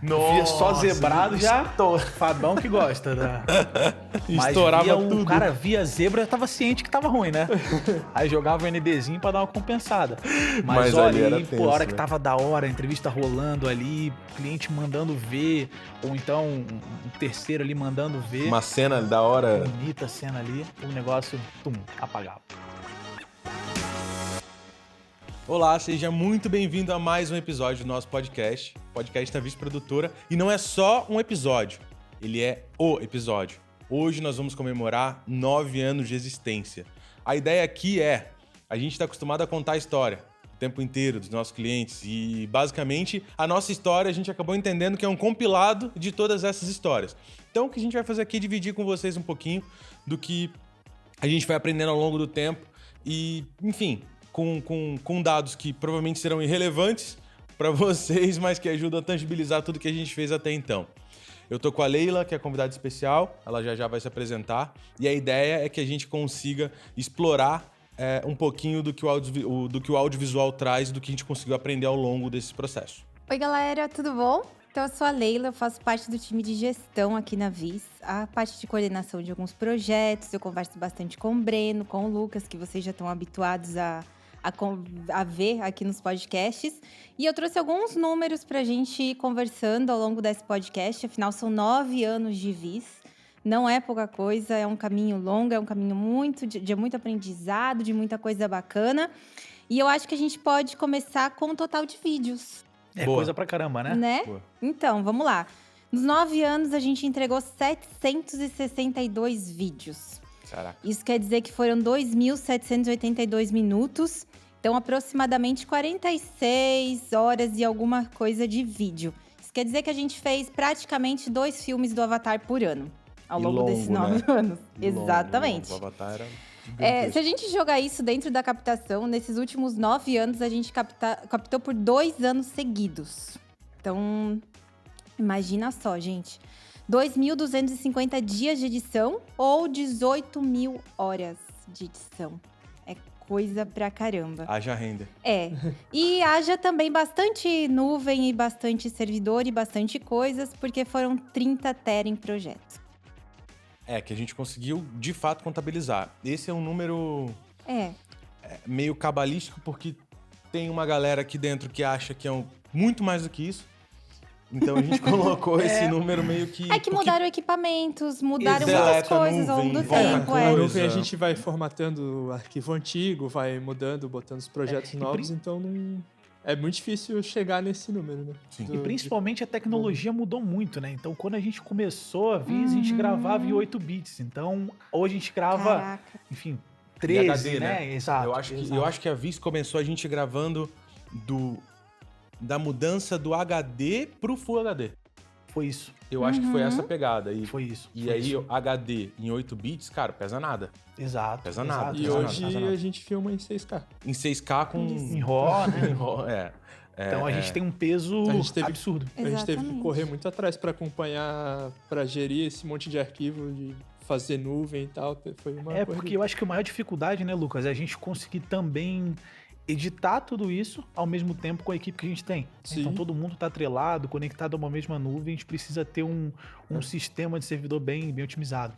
Via só zebrado já. Estoura. Fabão que gosta, né? Mas Estourava tudo. O cara via zebra, tava ciente que tava ruim, né? Aí jogava o NDzinho pra dar uma compensada. Mas olha, ali era aí, tenso, a hora que né? tava da hora, a entrevista rolando ali, cliente mandando ver, ou então um terceiro ali mandando ver. Uma cena da hora. Bonita cena ali, o negócio, apagava. Olá, seja muito bem-vindo a mais um episódio do nosso podcast da Vice Produtora. E não é só um episódio, ele é o episódio. Hoje nós vamos comemorar 9 anos de existência. A ideia aqui é, a gente está acostumado a contar a história o tempo inteiro dos nossos clientes e basicamente a nossa história a gente acabou entendendo que é um compilado de todas essas histórias. Então o que a gente vai fazer aqui é dividir com vocês um pouquinho do que a gente vai aprendendo ao longo do tempo e, enfim, com dados que provavelmente serão irrelevantes para vocês, mas que ajudam a tangibilizar tudo que a gente fez até então. Eu tô com a Leila, que é a convidada especial, ela já vai se apresentar, e a ideia é que a gente consiga explorar um pouquinho do que o audiovisual traz, do que a gente conseguiu aprender ao longo desse processo. Oi, galera, tudo bom? Então, eu sou a Leila, eu faço parte do time de gestão aqui na Viz, a parte de coordenação de alguns projetos, eu converso bastante com o Breno, com o Lucas, que vocês já estão habituados a ver aqui nos podcasts. E eu trouxe alguns números para a gente ir conversando ao longo desse podcast. Afinal, são 9 anos de Viz. Não é pouca coisa, é um caminho longo, é um caminho de muito aprendizado, de muita coisa bacana. E eu acho que a gente pode começar com um total de vídeos. É Boa. coisa pra caramba, né? Boa. Então, vamos lá. Nos 9 anos, a gente entregou 762 vídeos. Caraca. Isso quer dizer que foram 2.782 minutos, então aproximadamente 46 horas e alguma coisa de vídeo. Isso quer dizer que a gente fez praticamente 2 filmes do Avatar por ano, ao E longo longo, desses né? 9 anos. Longo, Exatamente. O Avatar era Se gigantesco. a gente jogar isso dentro da captação, nesses últimos 9 anos, a gente captou por 2 anos seguidos. Então, imagina só, gente. 2.250 dias de edição ou 18.000 horas de edição. É coisa pra caramba. Haja render. E haja também bastante nuvem e bastante servidor e bastante coisas, porque foram 30 tera em projeto. Que a gente conseguiu, de fato, contabilizar. Esse é um número meio cabalístico, porque tem uma galera aqui dentro que acha que é muito mais do que isso. Então a gente colocou esse número meio que... Que mudaram equipamentos, mudaram Deleta muitas coisas ao longo do nuvem, tempo. volta Na coisa. nuvem a gente vai formatando o arquivo antigo, vai mudando, botando os projetos novos, então não... É muito difícil chegar nesse número, né? Sim. E principalmente a tecnologia mudou muito, né? Então, quando a gente começou a Viz, a gente gravava em 8 bits. Então, hoje a gente grava, Caraca. enfim, Em 13, HD, né? Exato. Eu acho que a Viz começou a gente gravando da mudança do HD pro Full HD. Foi isso. Eu acho que foi essa pegada. Foi isso. E foi aí, isso. HD em 8 bits, cara, pesa nada. Exato. Pesa nada. E Pesa hoje nada, pesa nada. a gente filma em 6K. Em 6K com... Em RAW, né? Em RAW, Então a gente tem um peso A gente teve- absurdo. A gente teve que Exatamente. correr muito atrás pra acompanhar, pra gerir esse monte de arquivo, de fazer nuvem e tal. Foi uma Porque correria. eu acho que a maior dificuldade, né, Lucas, é a gente conseguir também editar tudo isso ao mesmo tempo com a equipe que a gente tem. Sim. Então todo mundo está atrelado, conectado a uma mesma nuvem, a gente precisa ter um sistema de servidor bem otimizado.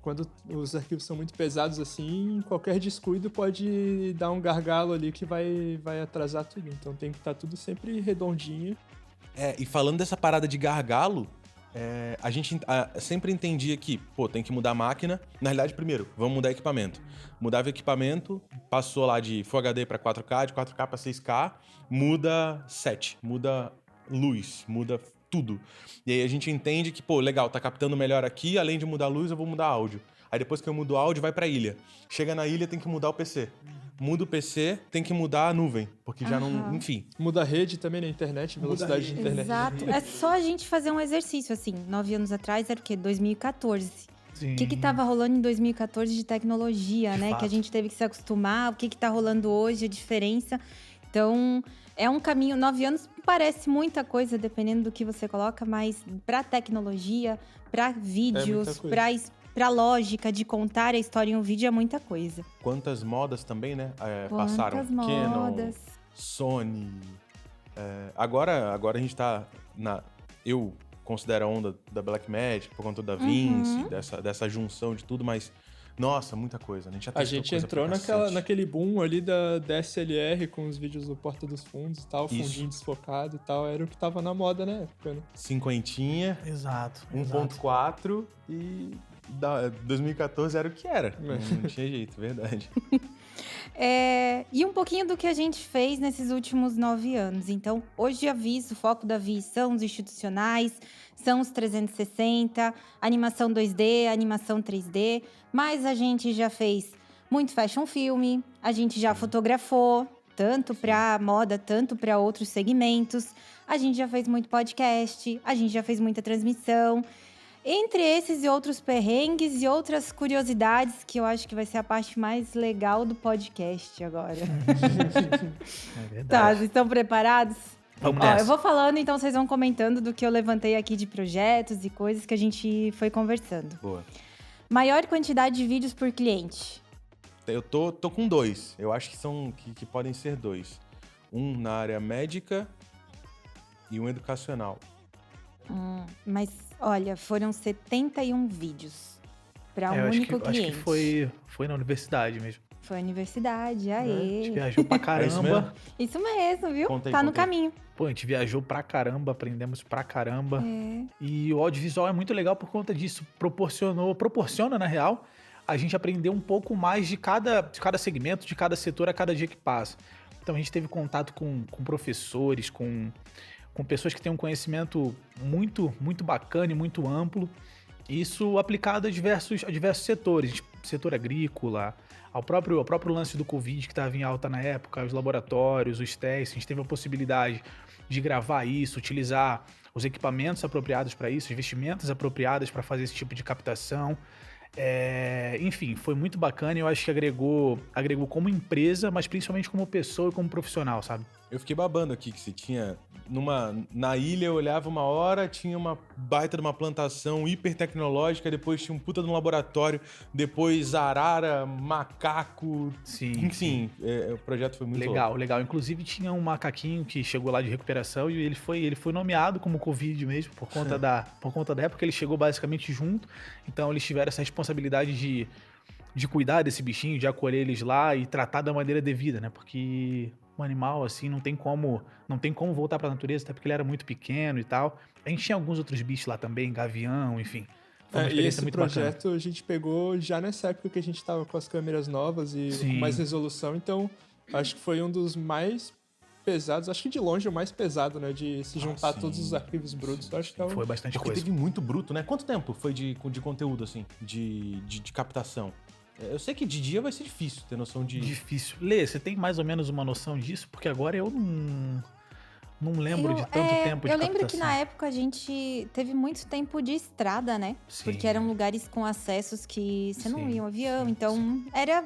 Quando os arquivos são muito pesados assim, qualquer descuido pode dar um gargalo ali que vai atrasar tudo. Então tem que estar tudo sempre redondinho. E falando dessa parada de gargalo, a gente sempre entendia que, tem que mudar a máquina. Na realidade, primeiro, vamos mudar equipamento. Mudava o equipamento, passou lá de Full HD para 4K, de 4K para 6K, muda set, muda luz, muda tudo. E aí a gente entende que, legal, tá captando melhor aqui, além de mudar a luz, eu vou mudar áudio. Aí depois que eu mudo o áudio, vai pra ilha. Chega na ilha, tem que mudar o PC. Muda o PC, tem que mudar a nuvem, porque já não... Enfim. Muda a rede também na internet, velocidade de internet. Exato. É só a gente fazer um exercício, assim. 9 anos atrás era o quê? 2014. Sim. O que tava rolando em 2014 de tecnologia, De né? fato. Que a gente teve que se acostumar, o que tá rolando hoje, a diferença. Então, é um caminho... 9 anos parece muita coisa, dependendo do que você coloca, mas pra tecnologia, pra vídeos, coisa. pra lógica de contar a história em um vídeo, é muita coisa. Quantas modas também, né? Passaram. Quantas Canon, modas. Sony. Agora a gente tá eu considero a onda da Blackmagic, por conta da Vinci, dessa junção de tudo, mas, nossa, muita coisa, né? A gente entrou naquele boom ali da DSLR com os vídeos do Porta dos Fundos e tal, fundinho desfocado e tal, era o que tava na moda na época, né? Cinquentinha, Exato. 1.4 e 2014 era o que era. Não tinha jeito, verdade. E um pouquinho do que a gente fez nesses últimos 9 anos. Então, hoje a Viz, o foco da Viz são os institucionais, são os 360, animação 2D, animação 3D, mas a gente já fez muito fashion film, a gente já fotografou, tanto para moda, tanto para outros segmentos, a gente já fez muito podcast, a gente já fez muita transmissão. Entre esses e outros perrengues e outras curiosidades, que eu acho que vai ser a parte mais legal do podcast agora. É Tá, verdade. vocês estão preparados? Vamos Ó, nessa. eu vou falando, então vocês vão comentando do que eu levantei aqui de projetos e coisas que a gente foi conversando. Boa. Maior quantidade de vídeos por cliente. Eu tô com 2. Eu acho que podem ser 2. Um na área médica e um educacional. Mas, olha, foram 71 vídeos para Eu um acho único que cliente. foi na universidade mesmo. Foi a universidade, A aê. gente viajou pra É isso mesmo? caramba. Isso mesmo, viu? Conta aí, Tá no conta aí. caminho. Pô, a gente viajou pra caramba, aprendemos pra caramba. É. E o audiovisual é muito legal por conta disso. Proporciona, na real, a gente aprender um pouco mais de cada segmento, de cada setor a cada dia que passa. Então a gente teve contato com professores, com pessoas que têm um conhecimento muito, muito bacana e muito amplo. Isso aplicado a diversos setores, setor agrícola, ao próprio lance do Covid que estava em alta na época, os laboratórios, os testes. A gente teve a possibilidade de gravar isso, utilizar os equipamentos apropriados para isso, as vestimentas apropriadas para fazer esse tipo de captação. Enfim, foi muito bacana e eu acho que agregou como empresa, mas principalmente como pessoa e como profissional, sabe? Eu fiquei babando aqui que você tinha... Na ilha eu olhava uma hora, tinha uma baita de uma plantação hiper tecnológica, depois tinha um puta de um laboratório, depois arara, macaco... Sim. Enfim, o projeto foi muito Legal, legal. Inclusive tinha um macaquinho que chegou lá de recuperação e ele foi nomeado como Covid mesmo, por conta da época. Ele chegou basicamente junto, então eles tiveram essa responsabilidade de cuidar desse bichinho, de acolher eles lá e tratar da maneira devida, né? Porque um animal, assim, não tem como voltar pra natureza, até porque ele era muito pequeno e tal. A gente tinha alguns outros bichos lá também, gavião, enfim. Foi uma E experiência esse muito projeto bacana. a gente pegou já nessa época que a gente tava com as câmeras novas e Sim. com mais resolução, então acho que foi um dos mais pesados, acho que de longe o mais pesado, né, de se juntar sim. todos os arquivos brutos. Acho que é Foi bastante Porque coisa. teve muito bruto, né? Quanto tempo foi de conteúdo, assim, de captação? Eu sei que de dia vai ser difícil ter noção de... Difícil. Lê, você tem mais ou menos uma noção disso? Porque agora eu não lembro de tanto tempo de Eu lembro que captação. na época a gente teve muito tempo de estrada, né? Sim. Porque eram lugares com acessos que você não Sim, ia um avião. sim, Então, era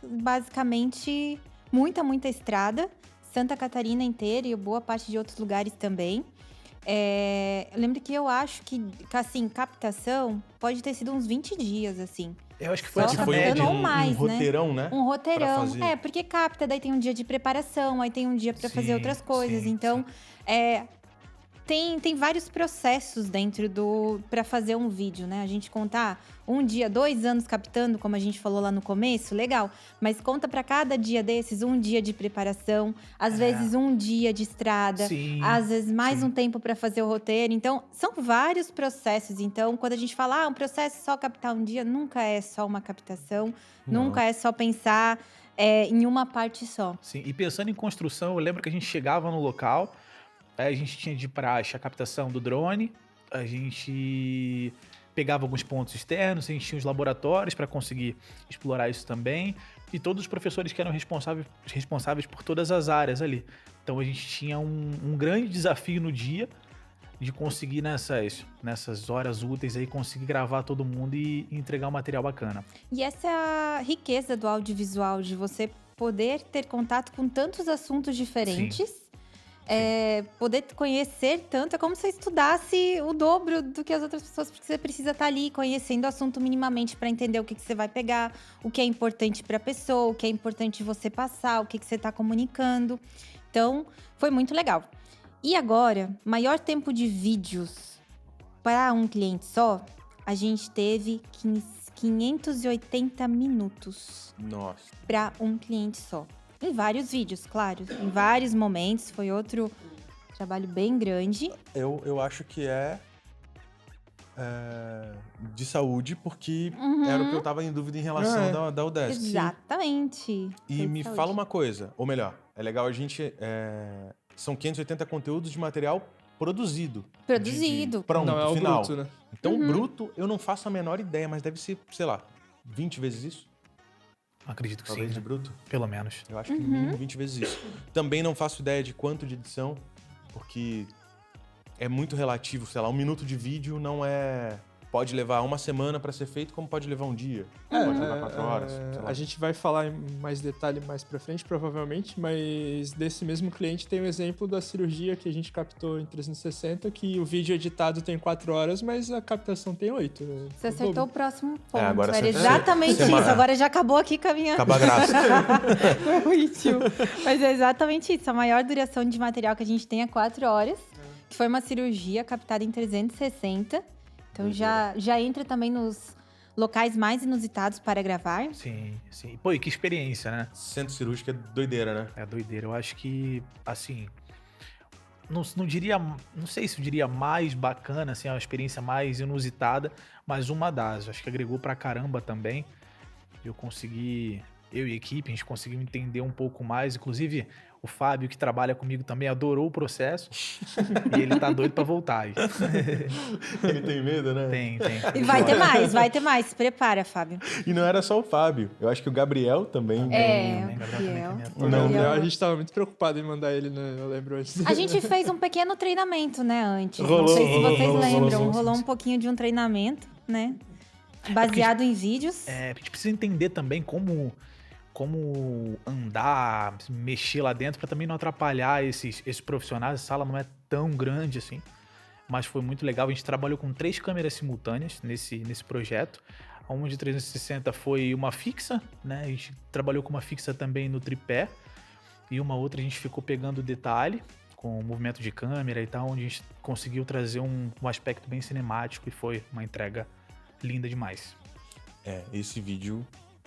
basicamente muita estrada. Santa Catarina inteira e boa parte de outros lugares também. Eu lembro que eu acho que, assim, captação pode ter sido uns 20 dias, assim. Eu acho que foi Só essa captando média. ou mais, um né? roteirão, né? Um roteirão. fazer. Porque capta, daí tem um dia de preparação, aí tem um dia pra fazer Sim, outras coisas. sim, Então, tem vários processos dentro pra fazer um vídeo, né? A gente contar um dia, 2 anos captando, como a gente falou lá no começo, legal. Mas conta pra cada dia desses um dia de preparação, às vezes um dia de estrada, Sim, às vezes mais sim. um tempo pra fazer o roteiro. Então, são vários processos. Então, quando a gente fala, um processo é só captar um dia, nunca é só uma captação, Não. nunca é só pensar em uma parte só. Sim, e pensando em construção, eu lembro que a gente chegava no local, aí a gente tinha de praxe a captação do drone, a gente pegava alguns pontos externos, a gente tinha os laboratórios para conseguir explorar isso também, e todos os professores que eram responsáveis por todas as áreas ali. Então a gente tinha um grande desafio no dia de conseguir nessas horas úteis aí, conseguir gravar todo mundo e entregar um material bacana. E essa é a riqueza do audiovisual, de você poder ter contato com tantos assuntos diferentes. Poder conhecer tanto, é como se você estudasse o dobro do que as outras pessoas, porque você precisa estar ali conhecendo o assunto minimamente para entender o que você vai pegar, o que é importante para a pessoa, o que é importante você passar, o que você está comunicando. Então, foi muito legal. E agora, maior tempo de vídeos para um cliente só, a gente teve 580 minutos Nossa. para um cliente só. Em vários vídeos, claro. Em vários momentos. Foi outro trabalho bem grande. Eu acho que é de saúde, porque era o que eu tava em dúvida em relação da Udesc. Exatamente. E Foi me saúde. fala uma coisa, ou melhor, é legal a gente... são 580 conteúdos de material produzido. Produzido. Pronto, Não é o final. bruto, né? Então, o bruto, eu não faço a menor ideia, mas deve ser, sei lá, 20 vezes isso? Acredito que Talvez sim, de né? bruto? Pelo menos. Eu acho que no mínimo 20 vezes isso. Também não faço ideia de quanto de edição, porque é muito relativo, sei lá, 1 minuto de vídeo não é... Pode levar uma semana pra ser feito, como pode levar um dia. Pode levar 4 horas. sei lá. A gente vai falar em mais detalhe mais pra frente, provavelmente, mas desse mesmo cliente tem um exemplo da cirurgia que a gente captou em 360, que o vídeo editado tem 4 horas, mas a captação tem 8. Você acertou o próximo ponto. agora Era você- exatamente você- isso. Agora já acabou aqui com a minha... Acaba a graça. Foi ritmo. Mas é exatamente isso. A maior duração de material que a gente tem é 4 horas. Que foi uma cirurgia captada em 360. Então já entra também nos locais mais inusitados para gravar. Sim, sim. Pô, e que experiência, né? Centro cirúrgico é doideira, né? É doideira. Eu acho que, assim... Não diria... Não sei se eu diria mais bacana, assim, a experiência mais inusitada, mas uma das. Acho que agregou pra caramba também. Eu e a equipe, a gente conseguiu entender um pouco mais. Inclusive, o Fábio, que trabalha comigo também, adorou o processo. E ele tá doido pra voltar aí. Ele tem medo, né? Tem. E vai ter mais. Se prepara, Fábio. E não era só o Fábio. Eu acho que o Gabriel também. Gabriel Gabriel. também O Não. Gabriel, a gente tava muito preocupado em mandar ele, né? Eu lembro antes. A gente fez um pequeno treinamento, né, antes. Não Rolou, sei se vocês rolou, lembram. sim, Rolou sim. um pouquinho de um treinamento, né? Baseado em vídeos. A gente precisa entender também como andar, mexer lá dentro pra também não atrapalhar esses profissionais. A sala não é tão grande assim, mas foi muito legal. A gente trabalhou com 3 câmeras simultâneas nesse projeto. Uma de 360 foi uma fixa, né? A gente trabalhou com uma fixa também no tripé e uma outra a gente ficou pegando detalhe com o movimento de câmera e tal, onde a gente conseguiu trazer um aspecto bem cinemático e foi uma entrega linda demais. Esse vídeo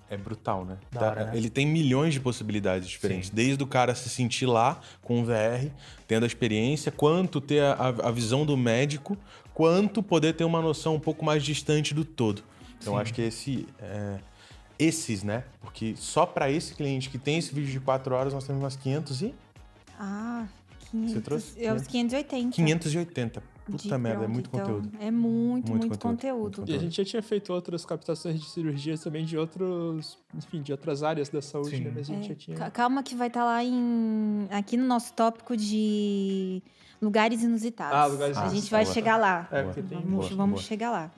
é brutal, né? Da hora, né? Ele tem milhões de possibilidades diferentes. Sim. Desde o cara se sentir lá com o VR, tendo a experiência, quanto ter a visão do médico, quanto poder ter uma noção um pouco mais distante do todo. Então, Sim. acho que esses, né? Porque só para esse cliente que tem esse vídeo de 4 horas, nós temos umas 500 e... Ah, Você trouxe? 500. É os 580. 580. Puta merda, é Pronto, muito então, conteúdo. É muito Muito conteúdo. E a gente já tinha feito outras captações de cirurgias também de outros, enfim, de outras áreas da saúde, Sim. né? Mas a gente já tinha... Calma que vai estar lá aqui no nosso tópico de lugares inusitados. Ah, lugares A gente inusitados. vai Boa. chegar lá. É, porque tem... Vamos boa. chegar lá.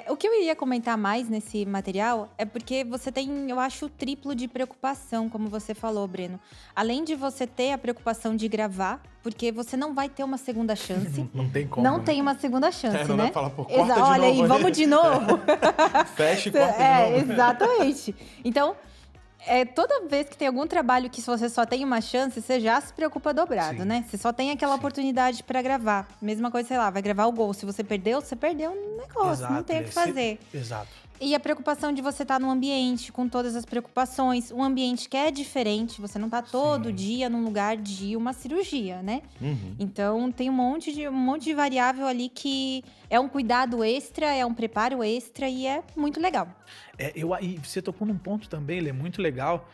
O que eu iria comentar mais nesse material é porque você tem, eu acho, o triplo de preocupação, como você falou, Breno. Além de você ter a preocupação de gravar, porque você não vai ter uma segunda chance. Não tem como. Não né? tem uma segunda chance, não dá né? pra falar, pô, corta de Olha novo aí, vamos de novo. Fecha e corta de novo. Exatamente. Então, toda vez que tem algum trabalho que você só tem uma chance, você já se preocupa dobrado, Sim. né? Você só tem aquela oportunidade pra gravar. Mesma coisa, sei lá, vai gravar o gol. Se você perdeu um negócio, não tem o que fazer. Exato. E a preocupação de você estar num ambiente com todas as preocupações, um ambiente que é diferente, você não tá todo Sim. dia num lugar de uma cirurgia, né? Uhum. Então tem um monte de variável ali que é um cuidado extra, é um preparo extra e é muito legal. E você tocou num ponto também, ele é muito legal,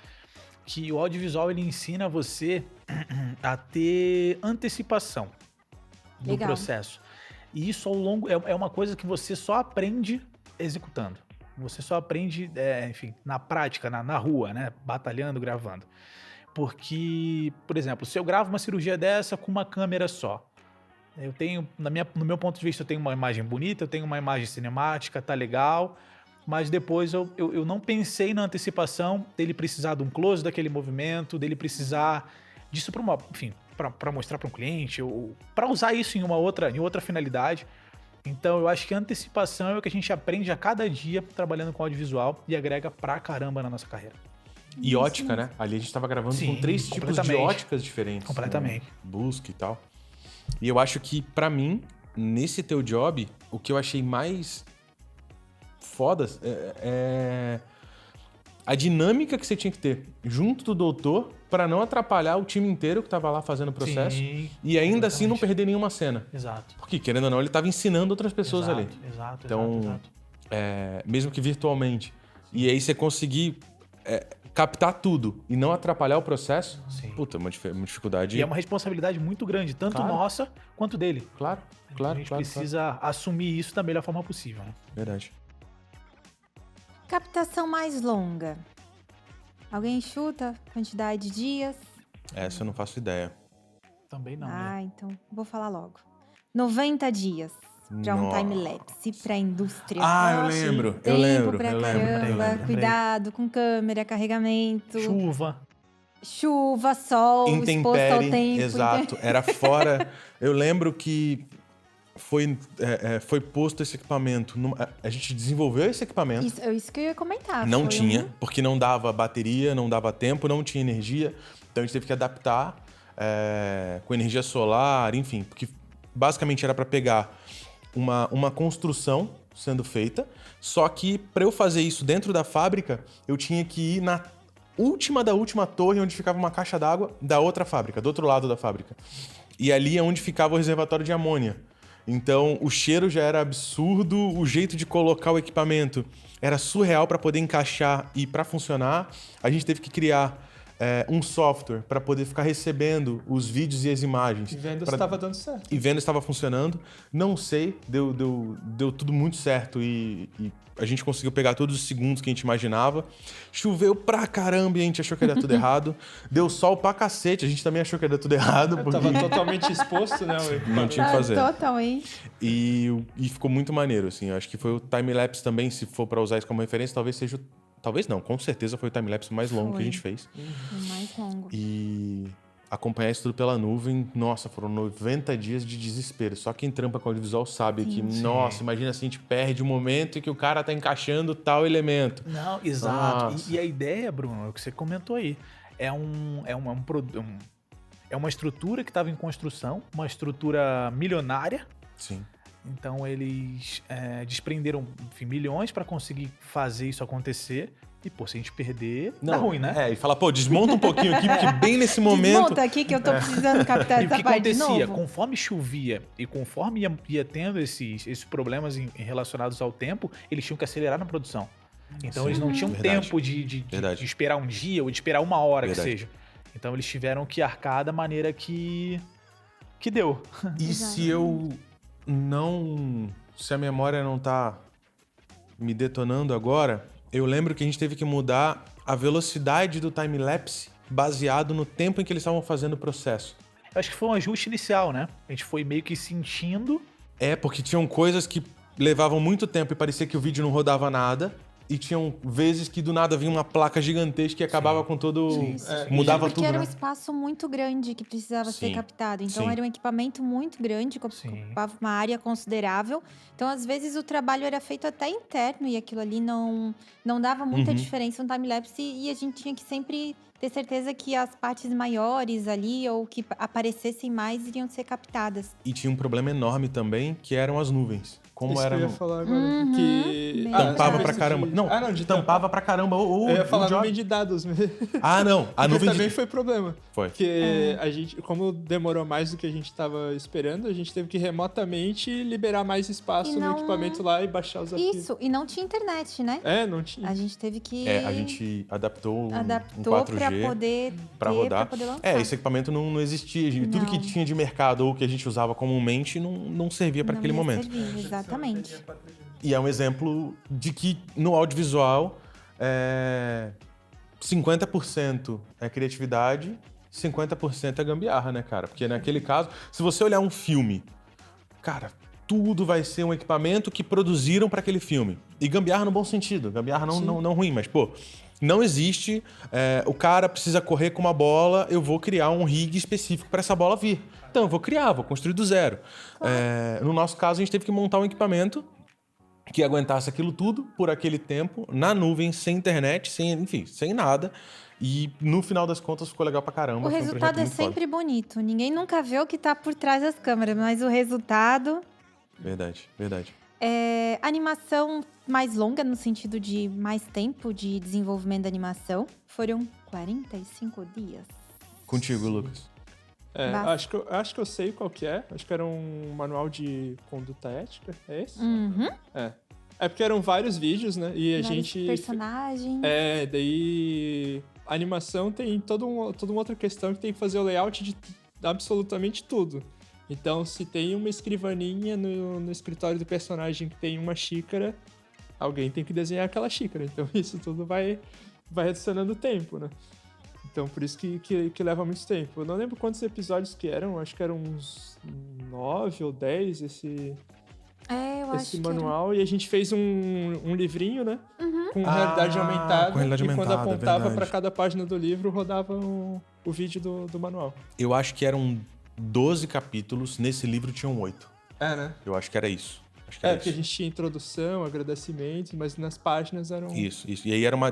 que o audiovisual ele ensina você a ter antecipação do Legal. processo. E isso ao longo é uma coisa que você só aprende executando. Você só aprende, enfim, na prática, na rua, né? Batalhando, gravando. Porque, por exemplo, se eu gravo uma cirurgia dessa com uma câmera só, eu tenho, no meu ponto de vista, eu tenho uma imagem bonita, eu tenho uma imagem cinemática, tá legal, mas depois eu não pensei na antecipação dele precisar de um close daquele movimento, dele precisar disso para mostrar para um cliente, ou para usar isso em outra finalidade. Então eu acho que a antecipação é o que a gente aprende a cada dia trabalhando com audiovisual e agrega pra caramba na nossa carreira. E ótica, né? Ali a gente tava gravando Sim, com 3 tipos de completamente. óticas diferentes. Completamente. Né? Busca e tal. E eu acho que, pra mim, nesse teu job, o que eu achei mais foda é a dinâmica que você tinha que ter junto do doutor pra não atrapalhar o time inteiro que tava lá fazendo o processo. Sim, E ainda assim não exatamente. perder nenhuma cena. Exato. Porque, querendo ou não, ele tava ensinando outras pessoas Exato, ali. Exato, Então, exato. Mesmo que virtualmente. E aí você conseguir captar tudo e não atrapalhar o processo, Sim. puta, uma dificuldade. E é uma responsabilidade muito grande, tanto Claro. nossa quanto dele. Claro, Então claro, a gente claro. precisa assumir isso da melhor forma possível, né? Verdade. Captação mais longa. Alguém chuta quantidade de dias? Essa eu não faço ideia. Também não, né? Ah, então vou falar logo. 90 dias pra um Nossa. time-lapse pra indústria. Ah, eu Ah, sim. lembro, eu Tempo lembro, pra eu caramba, lembro, eu lembro. cuidado com câmera, carregamento, Chuva. sol, exposto ao Intempérie, tempo. exato. Era fora. Eu lembro que foi posto esse equipamento. A gente desenvolveu esse equipamento. Isso que eu ia comentar. Não foi tinha, um- porque não dava bateria, não dava tempo, não tinha energia. Então a gente teve que adaptar com energia solar, enfim. Porque basicamente era para pegar uma construção sendo feita, só que para eu fazer isso dentro da fábrica, eu tinha que ir na última da última torre onde ficava uma caixa d'água da outra fábrica, do outro lado da fábrica. E ali é onde ficava o reservatório de amônia. Então, o cheiro já era absurdo, o jeito de colocar o equipamento era surreal para poder encaixar e para funcionar. A gente teve que criar um software para poder ficar recebendo os vídeos e as imagens. E vendo se pra- estava dando certo. E vendo se estava funcionando. Não sei, deu tudo muito certo e a gente conseguiu pegar todos os segundos que a gente imaginava. Choveu pra caramba e a gente achou que ia dar tudo errado. Deu sol pra cacete, a gente também achou que ia dar tudo errado. Eu Porque... tava totalmente exposto, né? Não tinha o que fazer. Totalmente. E ficou muito maneiro, assim. Eu acho que foi o time-lapse também, se for pra usar isso como referência, talvez seja... Talvez não, com certeza foi o time-lapse mais longo que a Foi. gente fez. O mais longo. E acompanhar isso tudo pela nuvem, nossa, foram 90 dias de desespero. Só quem trampa com audiovisual sabe que, nossa, imagina se a gente perde o momento em que o cara tá encaixando tal elemento. Não, exato. Nossa. E a ideia, Bruno, é o que você comentou aí. É uma estrutura que estava em construção, uma estrutura milionária. Sim. Então eles desprenderam, enfim, milhões para conseguir fazer isso acontecer. E, pô, se a gente perder, dá ruim, né? E fala, pô, desmonta um pouquinho aqui, porque bem nesse momento... Desmonta aqui que eu tô precisando captar E o essa que parte de acontecia? novo. Conforme chovia e conforme ia tendo esses problemas relacionados ao tempo, eles tinham que acelerar na produção. Então eles não tinham Verdade. tempo de Verdade. esperar um dia ou de esperar uma hora Verdade. que seja. Então eles tiveram que arcar da maneira que deu. E se eu não... Se a memória não tá me detonando agora, eu lembro que a gente teve que mudar a velocidade do time-lapse baseado no tempo em que eles estavam fazendo o processo. Eu acho que foi um ajuste inicial, né? A gente foi meio que sentindo. Porque tinham coisas que levavam muito tempo e parecia que o vídeo não rodava nada. E tinham vezes que do nada vinha uma placa gigantesca e acabava com todo... mudava Porque tudo, era um né? espaço muito grande que precisava ser Sim, captado. Então sim. era um equipamento muito grande, que Sim. ocupava uma área considerável. Então, às vezes, o trabalho era feito até interno e aquilo ali não dava muita diferença no time-lapse. E a gente tinha que sempre ter certeza que as partes maiores ali ou que aparecessem mais iriam ser captadas. E tinha um problema enorme também, que eram as nuvens. Como Isso era... que eu ia falar agora. Que bem Tampava verdade. pra caramba. Não, de tampava pra caramba o Eu ia falar job. nuvem de dados mesmo. Ah, não. A Porque nuvem também de... foi problema. Foi. Porque a gente, como demorou mais do que a gente estava esperando, a gente teve que remotamente liberar mais espaço E no não- equipamento lá e baixar os arquivos. Isso, e não tinha internet, né? Não tinha. A gente teve que... A gente adaptou um adaptou 4G pra poder pra ter, rodar. pra poder lançar. Esse equipamento não existia. Tudo que Não. tinha de mercado ou que a gente usava comumente não servia para Não aquele ia momento. servir, exatamente. E é um exemplo de que no audiovisual 50% é criatividade, 50% é gambiarra, né, cara? Porque naquele caso, se você olhar um filme, cara, tudo vai ser um equipamento que produziram para aquele filme. E gambiarra no bom sentido, gambiarra não ruim, mas, pô, não existe, o cara precisa correr com uma bola, eu vou criar um rig específico para essa bola vir. Então, eu vou construir do zero. No nosso caso, a gente teve que montar um equipamento que aguentasse aquilo tudo por aquele tempo, na nuvem, sem internet, sem nada. E no final das contas ficou legal pra caramba. O foi um resultado projeto é muito foda. sempre bonito. Ninguém nunca vê o que tá por trás das câmeras, mas o resultado... Verdade. Animação mais longa, no sentido de mais tempo de desenvolvimento da animação, foram 45 dias. Contigo, Lucas. Acho que eu sei qual que é. Acho que era um manual de conduta ética, é esse? Uhum. É porque eram vários vídeos, né? E a Vários gente... personagens. Daí... A animação tem toda uma outra questão que tem que fazer o layout de absolutamente tudo. Então, se tem uma escrivaninha no escritório do personagem que tem uma xícara, alguém tem que desenhar aquela xícara. Então, isso tudo vai adicionando tempo, né? Então, por isso que leva muito tempo. Eu não lembro quantos episódios que eram, acho que eram uns 9 ou 10 esse manual. E a gente fez um livrinho, né? Uhum. Com realidade aumentada. Com realidade e quando aumentada, apontava verdade. para cada página do livro, rodava o vídeo do manual. Eu acho que eram 12 capítulos, nesse livro tinham 8. Né? Eu acho que era isso. Porque a gente tinha introdução, agradecimentos, mas nas páginas eram... Isso. E aí era uma...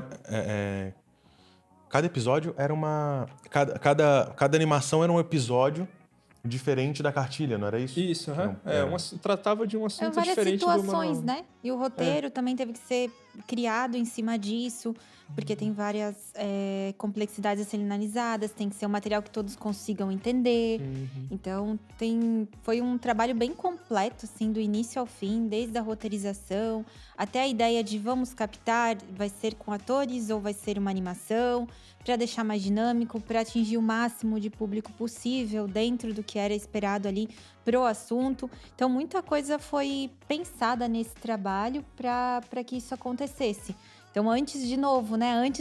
Cada episódio era uma... Cada animação era um episódio diferente da cartilha, não era isso? Isso, tratava de um assunto Várias diferente do manual. situações, né? E o roteiro também teve que ser criado em cima disso, porque tem várias complexidades a serem analisadas, tem que ser um material que todos consigam entender. Então, foi um trabalho bem completo, assim, do início ao fim, desde a roteirização, até a ideia de vamos captar, vai ser com atores ou vai ser uma animação, para deixar mais dinâmico, para atingir o máximo de público possível dentro do que era esperado ali pro assunto. Então, muita coisa foi pensada nesse trabalho para que isso acontecesse. Então, antes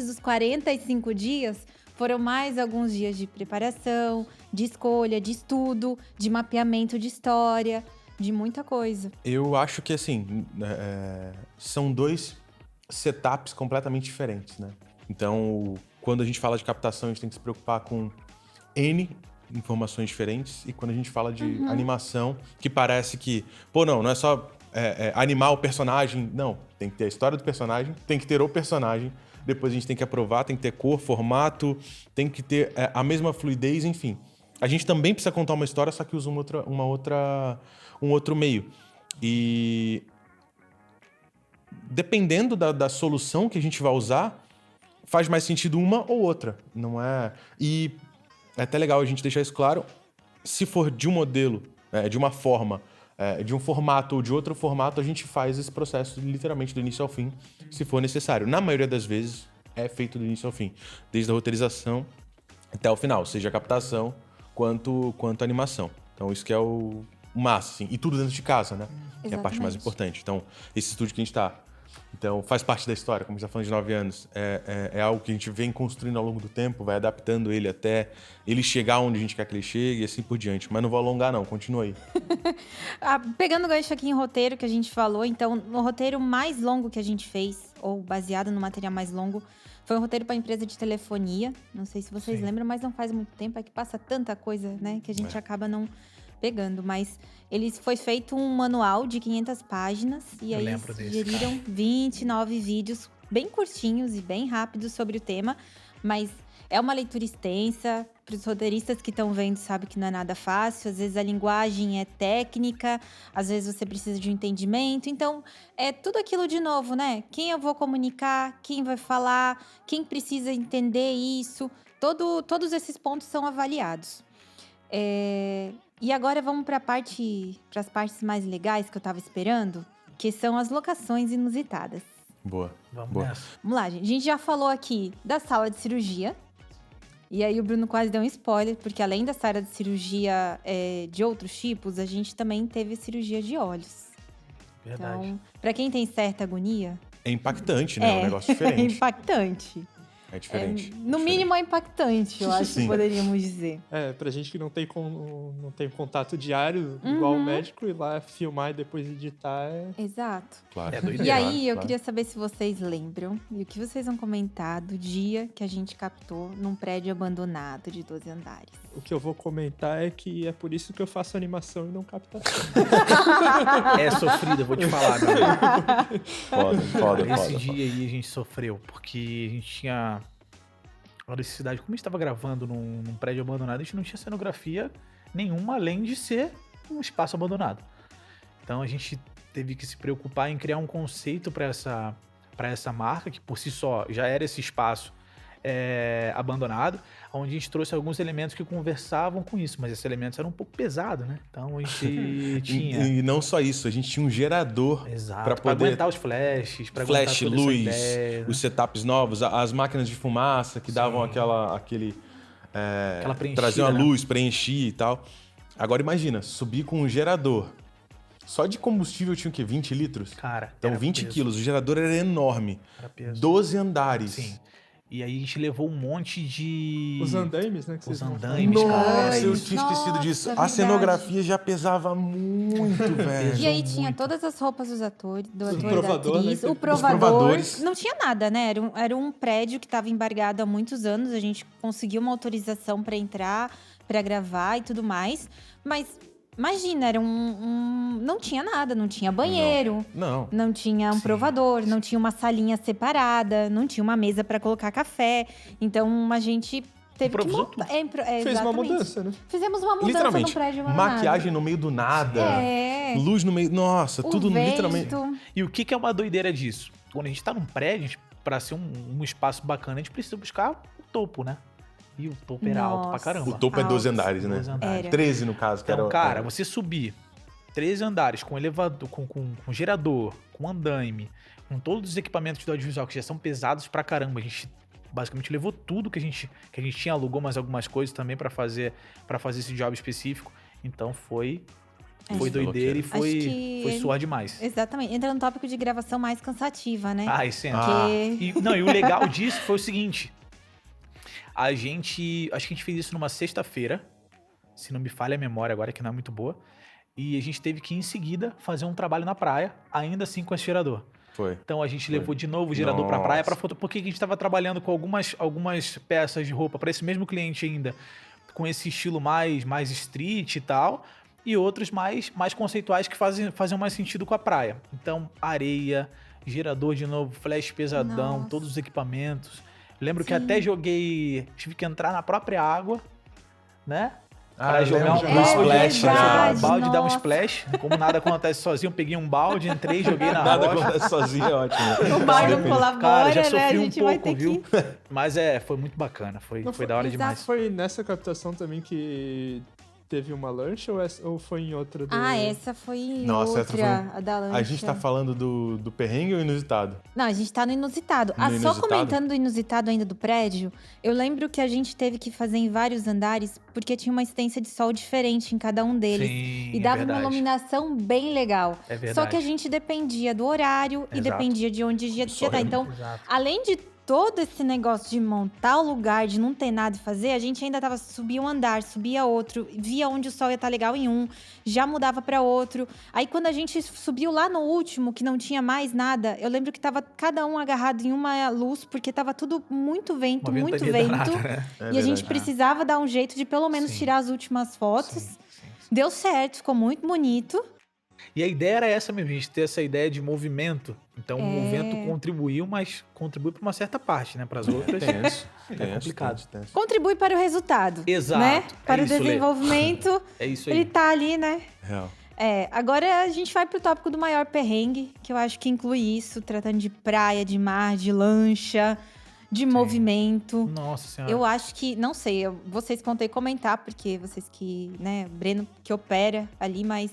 dos 45 dias, foram mais alguns dias de preparação, de escolha, de estudo, de mapeamento de história, de muita coisa. Eu acho que, assim, são 2 setups completamente diferentes, né? Então, quando a gente fala de captação, a gente tem que se preocupar com N informações diferentes. E quando a gente fala de animação, que parece que... não é só animar o personagem. Não, tem que ter a história do personagem, tem que ter o personagem. Depois a gente tem que aprovar, tem que ter cor, formato, tem que ter a mesma fluidez, enfim. A gente também precisa contar uma história, só que usa um outro meio. E dependendo da solução que a gente vai usar, faz mais sentido uma ou outra, não é? E é até legal a gente deixar isso claro. Se for de um modelo, de uma forma, de um formato ou de outro formato, a gente faz esse processo literalmente do início ao fim, se for necessário. Na maioria das vezes, é feito do início ao fim, desde a roteirização até o final, seja a captação quanto a animação. Então, isso que é o massa, assim. E tudo dentro de casa, né? Que é a parte mais importante. Então, esse estúdio que a gente tá... Então, faz parte da história, como a gente está falando de 9 anos. É algo que a gente vem construindo ao longo do tempo, vai adaptando ele até ele chegar onde a gente quer que ele chegue e assim por diante. Mas não vou alongar, não. Continua aí. Pegando o gancho aqui em roteiro que a gente falou, então, no roteiro mais longo que a gente fez, ou baseado no material mais longo, foi um roteiro para empresa de telefonia. Não sei se vocês lembram, mas não faz muito tempo. É que passa tanta coisa, né, que a gente acaba não pegando. Mas foi feito um manual de 500 páginas e aí sugeriram 29 vídeos bem curtinhos e bem rápidos sobre o tema, mas é uma leitura extensa. Para os roteiristas que estão vendo, sabe que não é nada fácil. Às vezes a linguagem é técnica, às vezes você precisa de um entendimento. Então, é tudo aquilo de novo, né? Quem eu vou comunicar, quem vai falar, quem precisa entender isso. Todos esses pontos são avaliados. E agora vamos para as partes mais legais que eu estava esperando, que são as locações inusitadas. Boa. Vamos nessa. Vamos lá, gente. A gente já falou aqui da sala de cirurgia. E aí o Bruno quase deu um spoiler, porque além da sala de cirurgia de outros tipos, a gente também teve cirurgia de olhos. Verdade. Então, pra quem tem certa agonia... É impactante, né? É um negócio diferente. É impactante. É diferente. No mínimo é impactante, eu acho que poderíamos dizer. Pra gente que não tem contato diário, igual o médico, ir lá filmar e depois editar Exato. Claro. E aí, eu queria saber se vocês lembram e o que vocês vão comentar do dia que a gente captou num prédio abandonado de 12 andares. o que eu vou comentar é que é por isso que eu faço animação e não captação. É sofrido, eu vou te falar, meu amigo. Foda. Esse dia aí a gente sofreu, porque a gente tinha a necessidade, como a gente estava gravando num prédio abandonado, a gente não tinha cenografia nenhuma, além de ser um espaço abandonado. Então a gente teve que se preocupar em criar um conceito para essa marca, que por si só já era esse espaço abandonado, onde a gente trouxe alguns elementos que conversavam com isso, mas esses elementos eram um pouco pesados, né? Então a gente tinha... E não só isso, a gente tinha um gerador Exato, para poder... aguentar os flashes, para Flash, aguentar toda luz, essa ideia, né? os setups novos, as máquinas de fumaça que davam aquela preenchida, traziam a né? luz, preenchia e tal. Agora imagina, subir com um gerador. Só de combustível tinha o quê? 20 litros? Cara, Então era 20 peso, quilos. O gerador era enorme. era peso. 12 andares. Sim. E aí a gente levou um monte de... Os andaimes, né? Que Os vocês vão andaimes, falar. cara, Nossa, era eu isso. tinha esquecido disso. Nossa, A verdade. cenografia já pesava muito, velho. E aí Pesou tinha muito. todas as roupas dos atores, do ator, provador, da né, atriz, que- o os provador. provadores. Não tinha nada, né? Era um prédio que estava embargado há muitos anos. A gente conseguiu uma autorização para entrar, para gravar e tudo mais. Mas imagina, era não tinha nada, não tinha banheiro. Não. Não tinha um Sim, provador, não tinha uma salinha separada, não tinha uma mesa para colocar café. Então a gente teve Improvisou que montar. Fez uma Exatamente. mudança, né? Fizemos uma mudança Literalmente. no prédio abandonado. Maquiagem no meio do nada. É. Luz no meio... Nossa, O tudo vento. literalmente... E o que é uma doideira disso? Quando a gente tá num prédio, para ser um espaço bacana, a gente precisa buscar o topo, né? E o topo era alto pra Nossa. caramba. O topo é 12 Alto. andares, né? 12 andares. Era. 13 no caso. Que Então, era, cara, você subir 13 andares com elevador, com gerador, com andaime, com todos os equipamentos do audiovisual que já são pesados pra caramba. A gente basicamente levou tudo que a gente tinha, alugou mais algumas coisas também pra fazer esse job específico. Então foi doideira e Acho que foi suar demais. Exatamente. Entra no tópico de gravação mais cansativa, né? Ah, isso entra. Porque... E o legal disso foi o seguinte. Acho que a gente fez isso numa sexta-feira, se não me falha a memória agora, que não é muito boa. E a gente teve que, em seguida, fazer um trabalho na praia, ainda assim com esse gerador. Foi. Então a gente levou de novo o gerador pra praia, porque a gente estava trabalhando com algumas peças de roupa para esse mesmo cliente ainda, com esse estilo mais street e tal, e outros mais conceituais que faziam mais sentido com a praia. Então, areia, gerador de novo, flash pesadão, Nossa. todos os equipamentos. Lembro que Sim. até tive que entrar na própria água, né? Pra eu jogar lembro um de balde, splash, pra jogar verdade, um balde e dar um nossa. splash. Como nada acontece sozinho, eu peguei um balde, entrei, joguei na Nada rocha. acontece sozinho, é ótimo. O bar não Depende. colabora, Cara, já né? sofri A um gente vai pouco, ter viu? que... Mas foi muito bacana, foi da hora exato. demais. Foi nessa captação também que teve uma lancha ou foi em outra do... Essa foi Nossa, essa outra, a da lancha. A gente tá falando do perrengue ou inusitado? Não, a gente tá no inusitado. No Só inusitado? comentando do inusitado ainda do prédio, eu lembro que a gente teve que fazer em vários andares, porque tinha uma extensão de sol diferente em cada um deles. Sim, E dava é uma verdade. iluminação bem legal. É verdade. Só que a gente dependia do horário e Exato. dependia de onde ia Só estar. é- Então, Exato. além de todo esse negócio de montar o lugar, de não ter nada e fazer, a gente ainda subia um andar, subia outro, via onde o sol ia estar legal em um, já mudava para outro. Aí quando a gente subiu lá no último, que não tinha mais nada, eu lembro que tava cada um agarrado em uma luz, porque tava tudo muito vento, Uma muito ventania vento. danada, né? E a gente precisava dar um jeito de pelo menos Sim. tirar as últimas fotos. Sim. Deu certo, ficou muito bonito. E a ideia era essa mesmo, a gente ter essa ideia de movimento. Então o vento contribuiu, mas contribui para uma certa parte, né? Para as outras. Tenso. complicado. Tenso. Contribui para o resultado. Exato, Né? é Para isso, o Lê. desenvolvimento. É isso Ele aí. tá ali, né? Real. Agora a gente vai pro tópico do maior perrengue, que eu acho que inclui isso, tratando de praia, de mar, de lancha, de movimento. Nossa senhora. Eu acho que, não sei, vocês vão ter que comentar, porque vocês que, né, o Breno que opera ali, mas,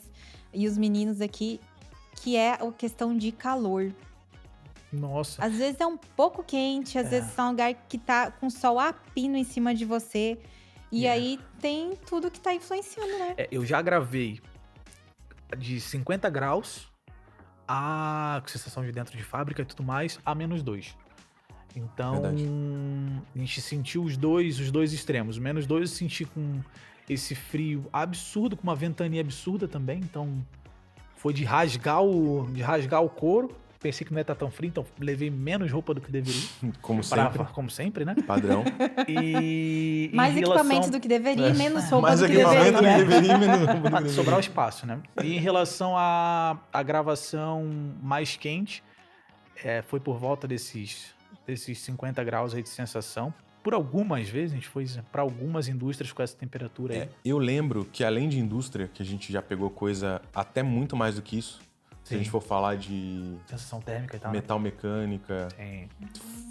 e os meninos aqui, que é a questão de calor. Nossa. Às vezes é um pouco quente, às vezes é um lugar que tá com sol a pino em cima de você, e aí tem tudo que tá influenciando, né? Eu já gravei de 50 graus com sensação de dentro de fábrica e tudo mais, a -2. Então, Verdade. a gente sentiu os dois extremos. O -2 eu senti com esse frio absurdo, com uma ventania absurda também. Então, foi de rasgar o couro. pensei que não ia estar tão frio, então levei menos roupa do que deveria. Como sempre. Como sempre, né? Padrão. E Mais em equipamento do que deveria e menos roupa Mais do que equipamento do que deveria. deveria e menos roupa do que Pra deveria. sobrar o espaço, né? E em relação à gravação mais quente, foi por volta desses 50 graus aí de sensação. Por algumas vezes, a gente foi para algumas indústrias com essa temperatura aí. Eu lembro que além de indústria, que a gente já pegou coisa até muito mais do que isso. Se Sim. a gente for falar de Sensação térmica e tal. né? metal mecânica, Tem.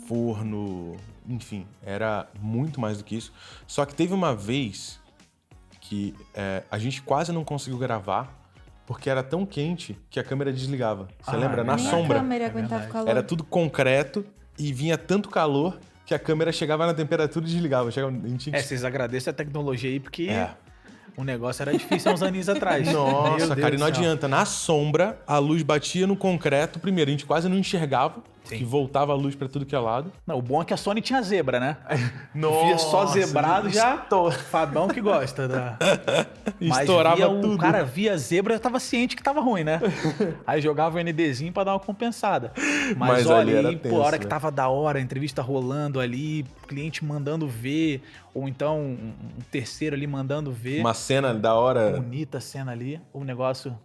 forno, enfim, era muito mais do que isso. Só que teve uma vez que a gente quase não conseguiu gravar porque era tão quente que a câmera desligava. Você lembra? é Na Nem sombra. a câmera É aguentava o verdade. calor. Era tudo concreto e vinha tanto calor que a câmera chegava na temperatura e desligava. A gente tinha que... Vocês agradecem a tecnologia aí, porque É. o negócio era difícil há uns aninhos atrás. Meu Nossa, Deus cara, e do não céu. adianta. Na sombra, a luz batia no concreto. Primeiro, a gente quase não enxergava, Sim. que voltava a luz pra tudo que é lado. Não, o bom é que a Sony tinha zebra, né? Nossa, Via só zebrado já. estoura. Fabão que gosta da. Mas Estourava via tudo. O cara via zebra, tava ciente que tava ruim, né? Aí jogava o NDzinho pra dar uma compensada. Mas olha, ali era aí, tenso, a hora que né? tava da hora, a entrevista rolando ali, cliente mandando ver, ou então um terceiro ali mandando ver. Uma cena da hora. Bonita cena ali, o negócio,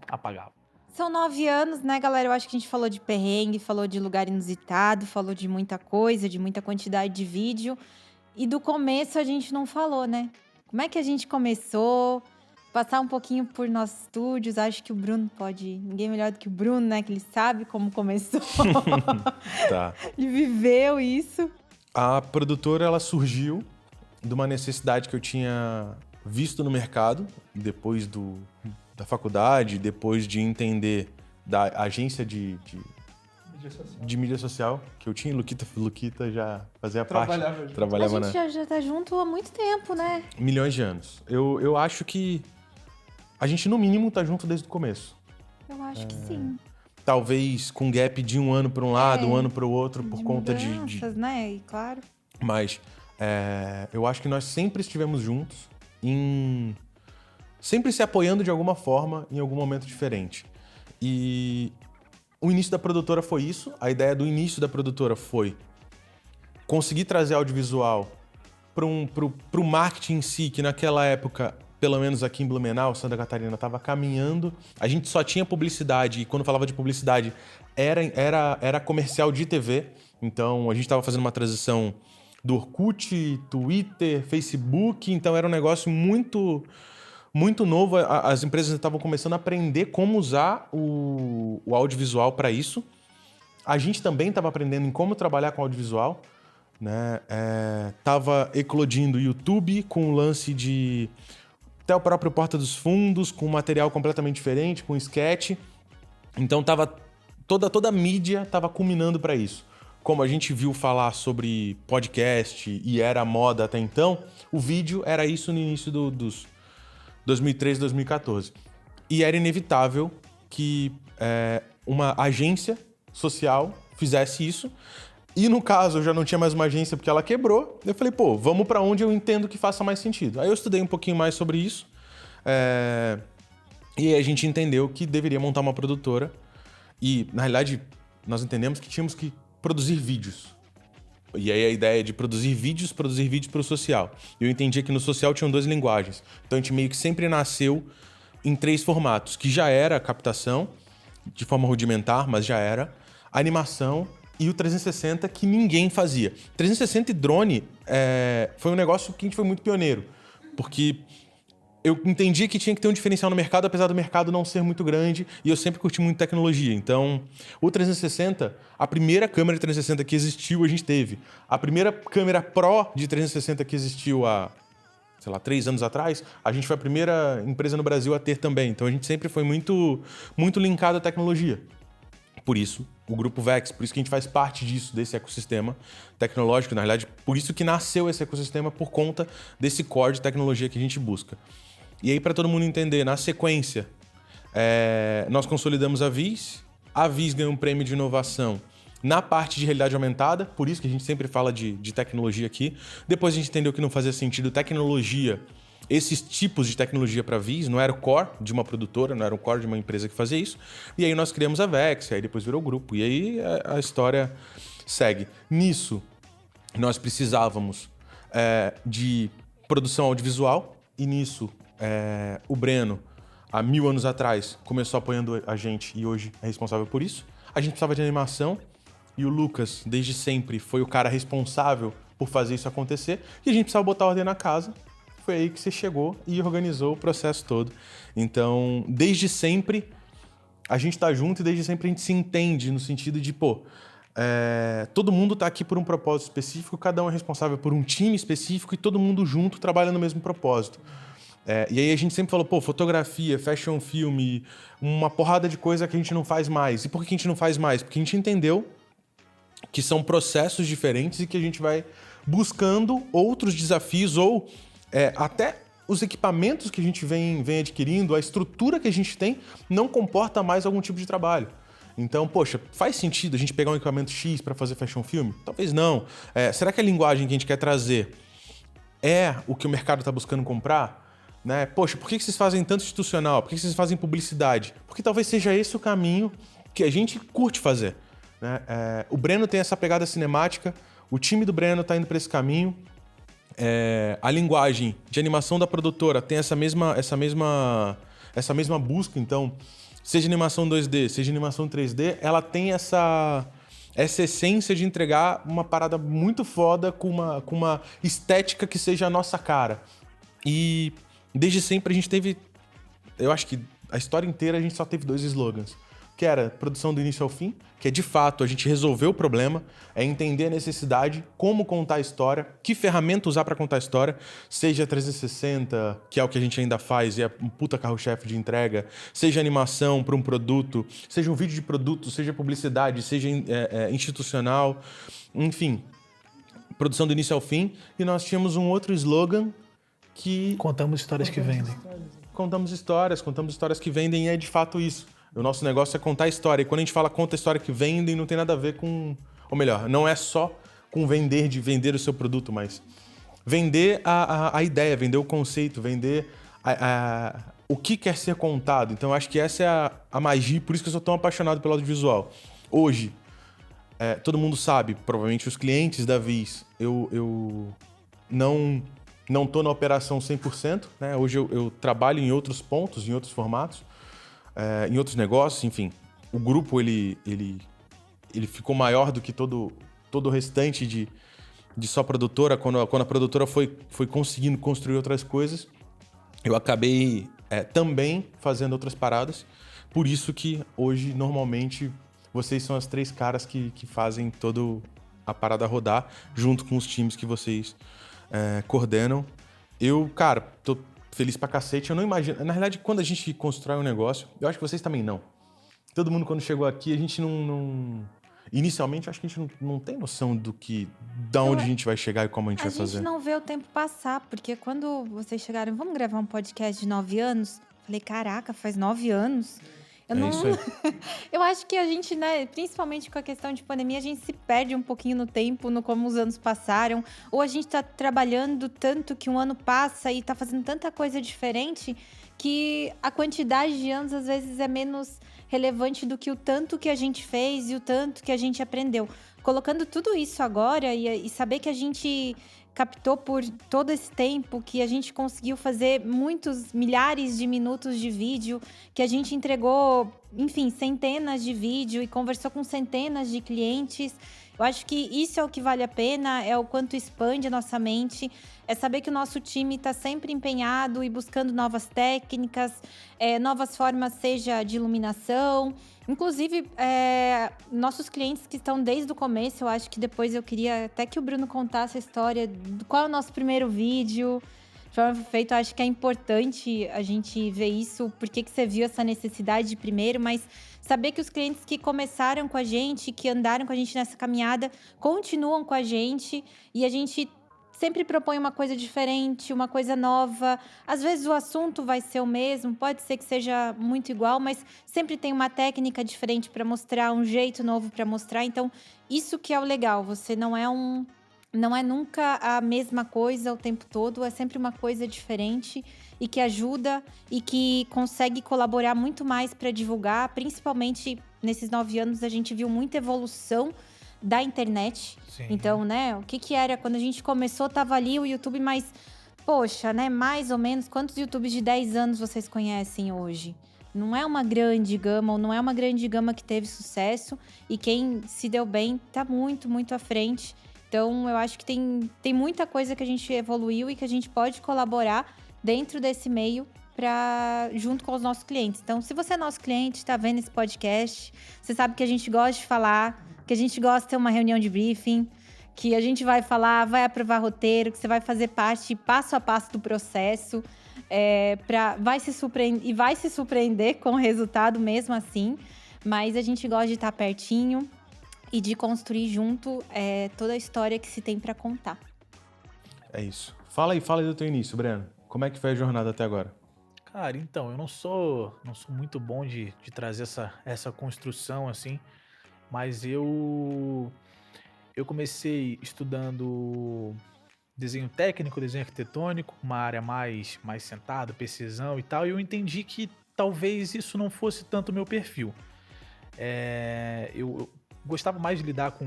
apagava. São 9 anos, né, galera? Eu acho que a gente falou de perrengue, falou de lugar inusitado, falou de muita coisa, de muita quantidade de vídeo. E do começo a gente não falou, né? Como é que a gente começou? Passar um pouquinho por nossos estúdios. Acho que o Bruno pode... Ninguém melhor do que o Bruno, né? Que ele sabe como começou. Tá. Ele viveu isso. A produtora, ela surgiu de uma necessidade que eu tinha visto no mercado, depois da faculdade, depois de entender da agência de mídia social que eu tinha. Luquita já fazia Trabalhava parte. junto. Trabalhava A gente já tá junto há muito tempo, né? milhões de anos. Eu acho que a gente, no mínimo, tá junto desde o começo. Eu acho que sim. Talvez com gap de um ano para um lado, um ano para o outro, por conta de... mudanças, né? E claro. Mas eu acho que nós sempre estivemos juntos, sempre se apoiando de alguma forma em algum momento diferente. E o início da produtora foi isso. A ideia do início da produtora foi conseguir trazer audiovisual pro marketing em si, que naquela época, pelo menos aqui em Blumenau, Santa Catarina, estava caminhando. A gente só tinha publicidade, e quando falava de publicidade, era comercial de TV. Então, a gente estava fazendo uma transição do Orkut, Twitter, Facebook. Então, era um negócio muito, muito novo. As empresas estavam começando a aprender como usar o audiovisual para isso. A gente também estava aprendendo em como trabalhar com audiovisual, né? Tava eclodindo o YouTube com o lance de... Até o próprio Porta dos Fundos, com material completamente diferente, com sketch. Então tava toda a mídia estava culminando para isso. Como a gente viu falar sobre podcast e era moda até então, o vídeo era isso no início dos 2013, 2014. E era inevitável que uma agência social fizesse isso. E no caso, eu já não tinha mais uma agência porque ela quebrou. Eu falei, pô, vamos para onde eu entendo que faça mais sentido. Aí eu estudei um pouquinho mais sobre isso. E aí a gente entendeu que deveria montar uma produtora. E, na realidade, nós entendemos que tínhamos que produzir vídeos. E aí a ideia de produzir vídeos para o social. Eu entendia que no social tinham 2 linguagens. Então a gente meio que sempre nasceu em 3 formatos, que já era a captação, de forma rudimentar, mas já era, a animação e o 360, que ninguém fazia. 360 e drone foi um negócio que a gente foi muito pioneiro, porque eu entendi que tinha que ter um diferencial no mercado, apesar do mercado não ser muito grande, e eu sempre curti muito tecnologia. Então, o 360, a primeira câmera de 360 que existiu, a gente teve. A primeira câmera Pro de 360 que existiu há, 3 anos atrás, a gente foi a primeira empresa no Brasil a ter também. Então, a gente sempre foi muito, muito linkado à tecnologia. Por isso, o Grupo Vex, por isso que a gente faz parte disso, desse ecossistema tecnológico. Na realidade, por isso que nasceu esse ecossistema, por conta desse core de tecnologia que a gente busca. E aí, para todo mundo entender, na sequência, nós consolidamos a Viz ganhou um prêmio de inovação na parte de realidade aumentada, por isso que a gente sempre fala de tecnologia aqui. Depois a gente entendeu que não fazia sentido tecnologia esses tipos de tecnologia para Viz, não era o core de uma produtora, não era o core de uma empresa que fazia isso. E aí nós criamos a Vex, aí depois virou grupo. E aí a história segue. Nisso, nós precisávamos de produção audiovisual, e nisso o Breno, há 1000 anos atrás, começou apoiando a gente e hoje é responsável por isso. A gente precisava de animação e o Lucas, desde sempre, foi o cara responsável por fazer isso acontecer, e a gente precisava botar ordem na casa. Foi aí que você chegou e organizou o processo todo. Então, desde sempre, a gente tá junto e desde sempre a gente se entende no sentido de, todo mundo tá aqui por um propósito específico, cada um é responsável por um time específico e todo mundo junto trabalha no mesmo propósito. E aí a gente sempre falou, fotografia, fashion film, uma porrada de coisa que a gente não faz mais. E por que a gente não faz mais? Porque a gente entendeu que são processos diferentes e que a gente vai buscando outros desafios ou até os equipamentos que a gente vem adquirindo, a estrutura que a gente tem não comporta mais algum tipo de trabalho. Então, faz sentido a gente pegar um equipamento X para fazer fashion film? Talvez não. Será que a linguagem que a gente quer trazer é o que o mercado está buscando comprar? Né? Por que vocês fazem tanto institucional? Por que vocês fazem publicidade? Porque talvez seja esse o caminho que a gente curte fazer. Né? O Breno tem essa pegada cinemática, o time do Breno está indo para esse caminho. A linguagem de animação da produtora tem essa mesma busca, então, seja animação 2D, seja animação 3D, ela tem essa essência de entregar uma parada muito foda com uma estética que seja a nossa cara. E desde sempre a gente teve, eu acho que a história inteira a gente só teve 2 slogans, que era produção do início ao fim, que é de fato a gente resolver o problema, é entender a necessidade, como contar a história, que ferramenta usar para contar a história, seja 360, que é o que a gente ainda faz e é um puta carro-chefe de entrega, seja animação para um produto, seja um vídeo de produto, seja publicidade, seja institucional, enfim, produção do início ao fim. E nós tínhamos um outro slogan que... Contamos histórias que vendem. Contamos histórias que vendem, e é de fato isso. O nosso negócio é contar a história. E quando a gente fala conta a história que vendem, não tem nada a ver com... Ou melhor, não é só com vender o seu produto, mas vender a ideia, vender o conceito, vender o que quer ser contado. Então, eu acho que essa é a magia, por isso que eu sou tão apaixonado pelo audiovisual. Hoje, todo mundo sabe, provavelmente os clientes da Viz, eu não tô na operação 100%, né? Hoje eu trabalho em outros pontos, em outros formatos, em outros negócios, enfim. O grupo, ele ficou maior do que todo o restante de só produtora. Quando a produtora foi conseguindo construir outras coisas, eu acabei também fazendo outras paradas. Por isso que hoje, normalmente, vocês são as 3 caras que fazem toda a parada rodar, junto com os times que vocês coordenam. Eu, cara, tô feliz pra cacete. Eu não imagino... Na realidade, quando a gente constrói um negócio, eu acho que vocês também não. Todo mundo, quando chegou aqui, a gente não... Inicialmente, eu acho que a gente não tem noção da onde a gente vai chegar e como a gente vai fazer. A gente não vê o tempo passar, porque quando vocês chegaram, vamos gravar um podcast de 9 anos? Falei, caraca, faz 9 anos? Isso aí. Eu acho que a gente, né, principalmente com a questão de pandemia, a gente se perde um pouquinho no tempo, no como os anos passaram. Ou a gente tá trabalhando tanto que um ano passa e tá fazendo tanta coisa diferente que a quantidade de anos, às vezes, é menos relevante do que o tanto que a gente fez e o tanto que a gente aprendeu. Colocando tudo isso agora e saber que a gente captou por todo esse tempo, que a gente conseguiu fazer milhares de minutos de vídeo, que a gente entregou, enfim, centenas de vídeos e conversou com centenas de clientes. Eu acho que isso é o que vale a pena, é o quanto expande a nossa mente, é saber que o nosso time está sempre empenhado e buscando novas técnicas, novas formas, seja de iluminação. Inclusive, nossos clientes que estão desde o começo, eu acho que depois eu queria até que o Bruno contasse a história de qual é o nosso primeiro vídeo, de forma feita. Eu acho que é importante a gente ver isso, porque que você viu essa necessidade de primeiro, mas saber que os clientes que começaram com a gente, que andaram com a gente nessa caminhada, continuam com a gente e a gente sempre propõe uma coisa diferente, uma coisa nova. Às vezes o assunto vai ser o mesmo, pode ser que seja muito igual, mas sempre tem uma técnica diferente para mostrar, um jeito novo para mostrar. Então, isso que é o legal. Você não é um não é nunca a mesma coisa o tempo todo, é sempre uma coisa diferente e que ajuda e que consegue colaborar muito mais para divulgar. Principalmente nesses 9 anos, a gente viu muita evolução da internet. Sim. Então, né, o que era? Quando a gente começou, tava ali o YouTube, mas, poxa, né, mais ou menos, quantos YouTubes de 10 anos vocês conhecem hoje? Não é uma grande gama, ou não é uma grande gama que teve sucesso, e quem se deu bem tá muito, muito à frente. Então, eu acho que tem muita coisa que a gente evoluiu e que a gente pode colaborar dentro desse meio junto com os nossos clientes. Então, se você é nosso cliente, está vendo esse podcast, você sabe que a gente gosta de falar, que a gente gosta de ter uma reunião de briefing, que a gente vai falar, vai aprovar roteiro, que você vai fazer parte passo a passo do processo, vai se surpreender com o resultado mesmo assim, mas a gente gosta de estar pertinho e de construir junto toda a história que se tem para contar. É isso. Fala aí do teu início, Breno. Como é que foi a jornada até agora? Cara, então, eu não sou muito bom de trazer essa construção, assim, mas eu comecei estudando desenho técnico, desenho arquitetônico, uma área mais sentada, precisão e tal, e eu entendi que talvez isso não fosse tanto o meu perfil. Eu gostava mais de lidar com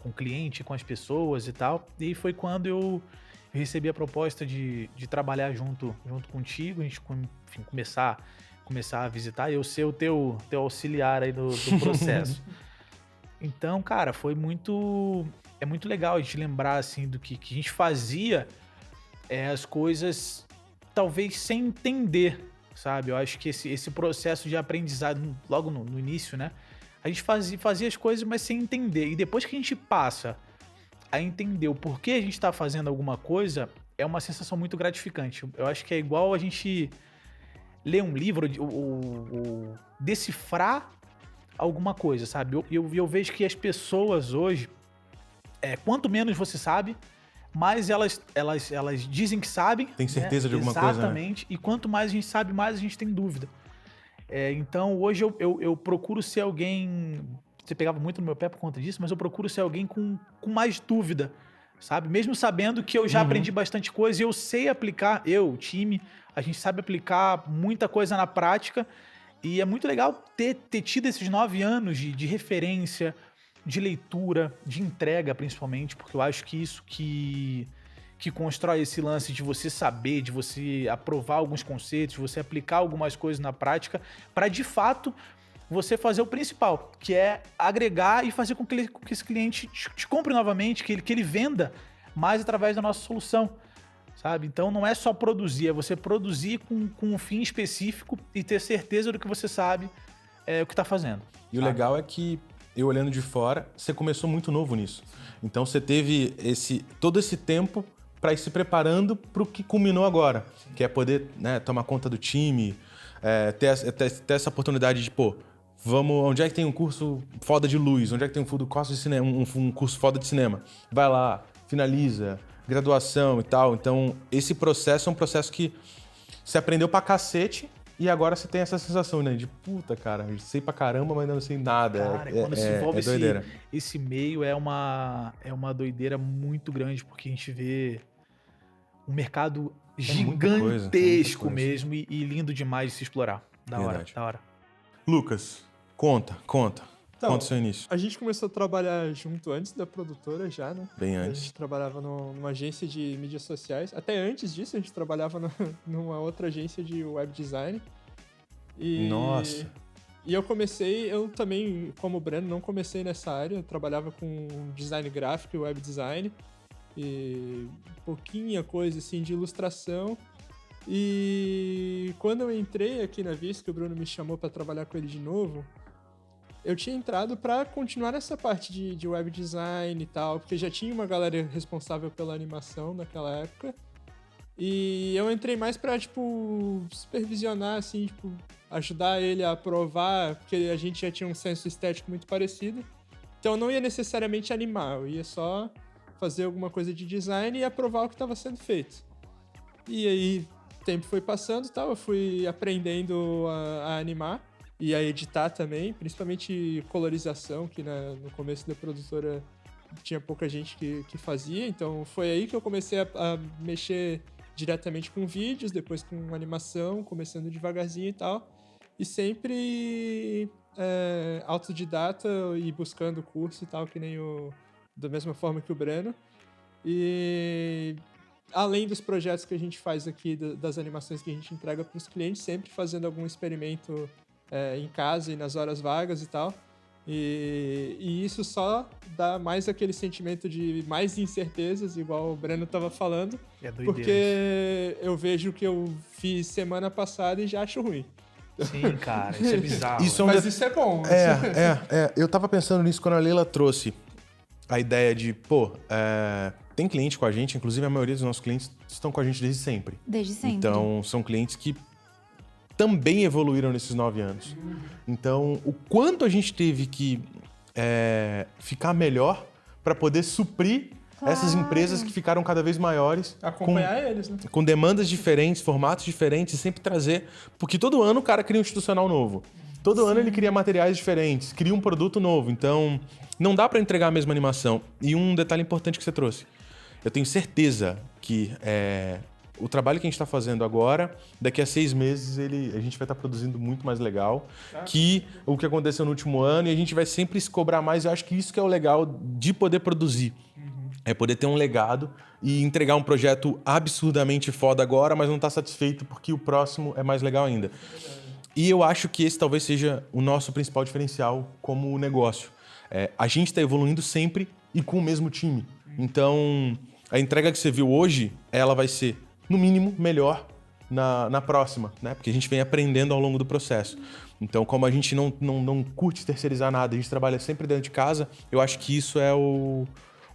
o cliente, com as pessoas e tal, e foi quando eu recebi a proposta de trabalhar junto contigo, a gente começar a visitar e eu ser o teu auxiliar aí do processo. Então, cara, é muito legal a gente lembrar, assim, do que a gente fazia as coisas, talvez sem entender, sabe? Eu acho que esse processo de aprendizado, logo no início, né? A gente fazia as coisas, mas sem entender. E depois que a gente passa a entender o porquê a gente está fazendo alguma coisa, é uma sensação muito gratificante. Eu acho que é igual a gente ler um livro, ou decifrar alguma coisa, sabe? Eu vejo que as pessoas hoje, quanto menos você sabe, mais elas dizem que sabem. Tem certeza de alguma coisa, né? Exatamente. E quanto mais a gente sabe, mais a gente tem dúvida. Então, hoje eu procuro ser alguém... Você pegava muito no meu pé por conta disso, mas eu procuro ser alguém com mais dúvida, sabe? Mesmo sabendo que eu já aprendi bastante coisa e eu sei aplicar, o time, a gente sabe aplicar muita coisa na prática. E é muito legal ter tido esses 9 anos de referência, de leitura, de entrega, principalmente, porque eu acho que isso que constrói esse lance de você saber, de você aprovar alguns conceitos, de você aplicar algumas coisas na prática, para de fato você fazer o principal, que é agregar e fazer com que esse cliente te compre novamente, que ele venda mais através da nossa solução. Sabe? Então não é só produzir, é você produzir com um fim específico e ter certeza do que você sabe o que está fazendo. E o legal é que, eu olhando de fora, você começou muito novo nisso. Então você teve todo esse tempo para ir se preparando para o que culminou agora, que é poder, né, tomar conta do time, ter essa oportunidade de, onde é que tem um curso foda de luz? Onde é que tem um curso de cinema, um curso foda de cinema? Vai lá, finaliza, graduação e tal. Então, esse processo é um processo que você aprendeu pra cacete e agora você tem essa sensação, né? De puta, cara, eu sei pra caramba, mas não sei nada. Cara, quando se envolve doideira. Esse meio é uma doideira muito grande, porque a gente vê um mercado gigantesco mesmo e lindo demais de se explorar. Da hora. Lucas, conta Então, o seu início. A gente começou a trabalhar junto antes da produtora já, né? Bem A antes. gente trabalhava numa agência de mídias sociais. Até antes disso, a gente trabalhava numa outra agência de web design. Nossa! E eu também, como o Breno, não comecei nessa área. Eu trabalhava com design gráfico e web design. E pouquinha coisa, assim, de ilustração. E quando eu entrei aqui na Viz, que o Bruno me chamou para trabalhar com ele de novo, eu tinha entrado para continuar nessa parte de web design e tal, porque já tinha uma galera responsável pela animação naquela época. E eu entrei mais para, supervisionar, assim, ajudar ele a aprovar, porque a gente já tinha um senso estético muito parecido. Então eu não ia necessariamente animar, eu ia só fazer alguma coisa de design e aprovar o que estava sendo feito. E aí o tempo foi passando e tal, eu fui aprendendo a animar e a editar também, principalmente colorização, que no começo da produtora tinha pouca gente que fazia, então foi aí que eu comecei a mexer diretamente com vídeos, depois com animação, começando devagarzinho e tal, e sempre autodidata e buscando curso e tal, que nem da mesma forma que o Breno. E além dos projetos que a gente faz aqui, das animações que a gente entrega para os clientes, sempre fazendo algum experimento em casa e nas horas vagas e tal. E isso só dá mais aquele sentimento de mais incertezas, igual o Breno estava falando, porque eu vejo o que eu fiz semana passada e já acho ruim. Sim, cara, isso é bizarro. Mas isso é bom. Eu tava pensando nisso quando a Leila trouxe a ideia de, tem cliente com a gente, inclusive a maioria dos nossos clientes estão com a gente desde sempre. Desde sempre. Então, são clientes que também evoluíram nesses 9 anos. Então, o quanto a gente teve que ficar melhor para poder suprir essas empresas que ficaram cada vez maiores. Acompanhar eles, né? Com demandas diferentes, formatos diferentes, e sempre trazer... Porque todo ano o cara cria um institucional novo. Todo ano ele cria materiais diferentes, cria um produto novo. Então, não dá para entregar a mesma animação. E um detalhe importante que você trouxe. Eu tenho certeza que o trabalho que a gente está fazendo agora, daqui a 6 meses, a gente vai estar produzindo muito mais legal que o que aconteceu no último ano, e a gente vai sempre se cobrar mais. Eu acho que isso que é o legal de poder produzir. É poder ter um legado e entregar um projeto absurdamente foda agora, mas não estar satisfeito porque o próximo é mais legal ainda. E eu acho que esse talvez seja o nosso principal diferencial como negócio. A gente está evoluindo sempre e com o mesmo time. Então, a entrega que você viu hoje, ela vai ser, no mínimo, melhor na próxima, né? Porque a gente vem aprendendo ao longo do processo. Então, como a gente não curte terceirizar nada, a gente trabalha sempre dentro de casa, eu acho que isso é o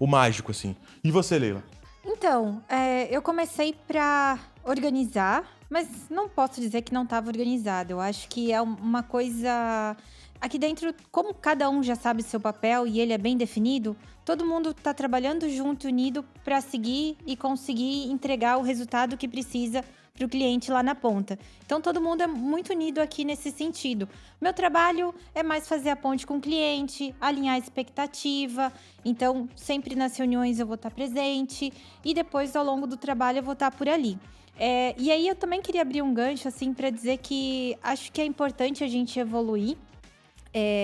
mágico, assim. E você, Leila? Então, eu comecei para organizar, mas não posso dizer que não estava organizado. Eu acho que é uma coisa... Aqui dentro, como cada um já sabe seu papel e ele é bem definido, todo mundo está trabalhando junto, unido, para seguir e conseguir entregar o resultado que precisa para o cliente lá na ponta. Então, todo mundo é muito unido aqui nesse sentido. Meu trabalho é mais fazer a ponte com o cliente, alinhar a expectativa. Então, sempre nas reuniões eu vou estar presente e depois, ao longo do trabalho, eu vou estar por ali. E aí, eu também queria abrir um gancho, assim, para dizer que acho que é importante a gente evoluir.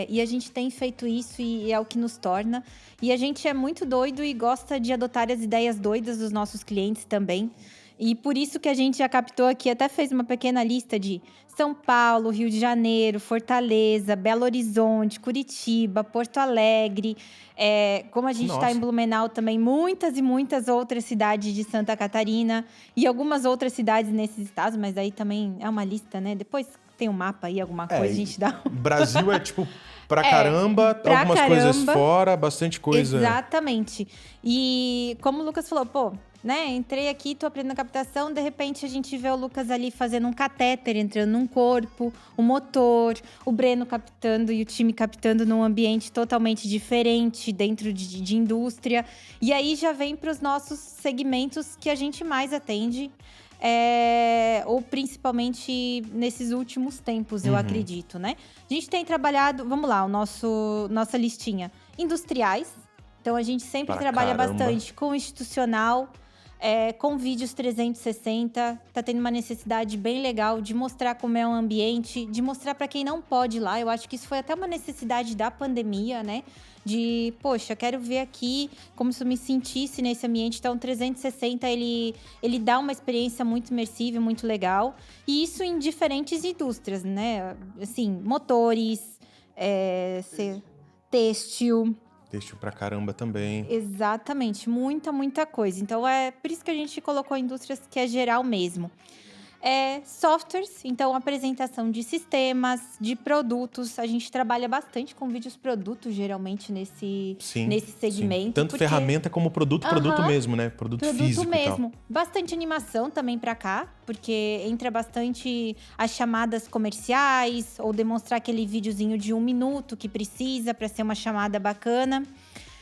E a gente tem feito isso e é o que nos torna. E a gente é muito doido e gosta de adotar as ideias doidas dos nossos clientes também. E por isso que a gente já captou aqui, até fez uma pequena lista de São Paulo, Rio de Janeiro, Fortaleza, Belo Horizonte, Curitiba, Porto Alegre. Como a gente está em Blumenau também, muitas e muitas outras cidades de Santa Catarina e algumas outras cidades nesses estados, mas aí também é uma lista, né? Depois tem um mapa aí, alguma coisa, a gente dá... Brasil é tipo... Pra caramba, algumas coisas fora, bastante coisa... Exatamente. E como o Lucas falou, entrei aqui, tô aprendendo captação, de repente a gente vê o Lucas ali fazendo um catéter, entrando num corpo, o motor, o Breno captando e o time captando num ambiente totalmente diferente, dentro de indústria. E aí já vem para os nossos segmentos que a gente mais atende, ou principalmente nesses últimos tempos, eu acredito, né? A gente tem trabalhado, vamos lá, nossa listinha, industriais. Então, a gente sempre trabalha bastante com institucional, com vídeos 360. Tá tendo uma necessidade bem legal de mostrar como é o ambiente, de mostrar para quem não pode ir lá. Eu acho que isso foi até uma necessidade da pandemia, né? De, poxa, quero ver aqui como se eu me sentisse nesse ambiente. Então, 360, ele dá uma experiência muito imersiva, muito legal. E isso em diferentes indústrias, né? Assim, motores, têxtil... Têxtil pra caramba também. Exatamente, muita coisa. Então, por isso que a gente colocou indústrias que é geral mesmo. Softwares, então apresentação de sistemas, de produtos. A gente trabalha bastante com vídeos produtos, geralmente, nesse segmento. Sim. Tanto ferramenta como produto mesmo, né? Produto físico mesmo. E tal. Bastante animação também pra cá, porque entra bastante as chamadas comerciais, ou demonstrar aquele videozinho de 1 minuto que precisa pra ser uma chamada bacana.